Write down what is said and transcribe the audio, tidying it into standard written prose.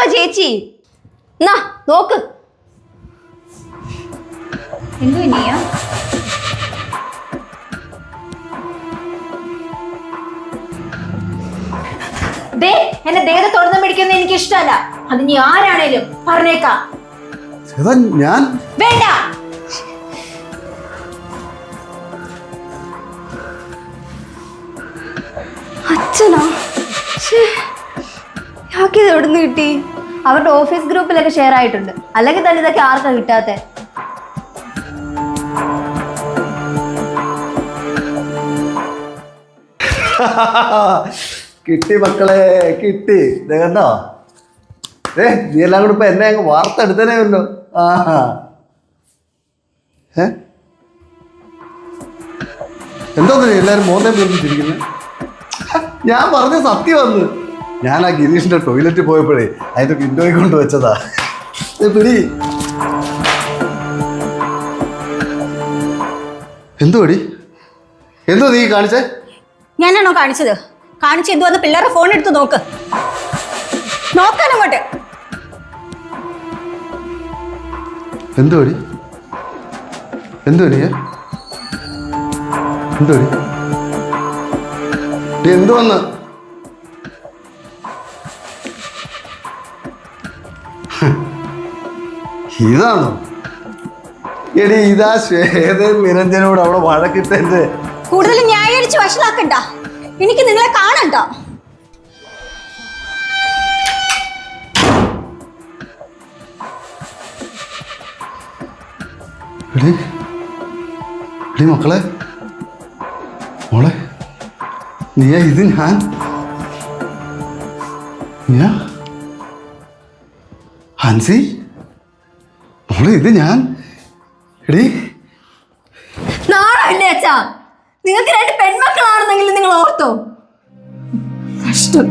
എന്തുവാ ചേച്ചി? എന്നാ നോക്ക്. എന്തു നീയാ? എന്നെ ദേഹത്തോടൊന്നും പിടിക്കുന്ന എനിക്ക് ഇഷ്ടമല്ല. അത് നീ ആരാണേലും പറഞ്ഞേക്കാം. ഞാൻ വേണ്ട. അച്ഛനാ? ഇത് എവിടുന്ന് കിട്ടി? അവരുടെ ഓഫീസ് ഗ്രൂപ്പിലൊക്കെ ഷെയർ ആയിട്ടുണ്ട്. അല്ലെങ്കിൽ തന്നെ ഇതൊക്കെ ആർക്കാ കിട്ടാത്തെ? കിട്ടി മക്കളെ, കിട്ടി. കണ്ടോ? നീ എല്ലാം കൂടെ ഇപ്പൊ എന്നെ അങ്ങ് വാർത്തെടുത്തനേയല്ലോ. എന്തോന്നു എല്ലാരും മോന്തേ പിടിച്ചിരിക്കുന്നത്? ഞാൻ പറഞ്ഞ സത്യം വന്ന്. ഞാൻ ആ ഗിരീഷിന്റെ ടോയ്ലറ്റിൽ പോയപ്പോഴേ അതിന്റെ വിൻഡോയിൽ കൊണ്ട് വെച്ചതാ. പിടി. എന്തോടി? എന്തോ നീ കാണിച്ചേ? ഞാനാണോ കാണിച്ചത്? കാണിച്ച് എന്തുവന്ന് പിള്ളേരെ ഫോൺ എടുത്ത് നോക്ക്. നോക്കാനങ്ങോട്ട്. എന്തോടി? എന്തോടി? എന്തോടി? എന്തു വന്ന്? ഇതാണോ? എടി ഇതാ ശ്വേതയും നിരഞ്ജനോട് അവിടെ വഴക്കിട്ടെ. കൂടുതൽ ന്യായീകരിച്ച് വഷളാക്കണ്ട. എനിക്ക് നിങ്ങളെ കാണണ്ട. മക്കളെ, മോളെ, നീയാ ഇത്? നീയാ ഹൻസി? മോളെ ഇത് ഞാൻ. എടി നാളെ അച്ഛാ, നിങ്ങൾക്ക് രണ്ട് പെൺമക്കളാണെന്നെങ്കിലും നിങ്ങൾ ഓർത്തോ? കഷ്ടം.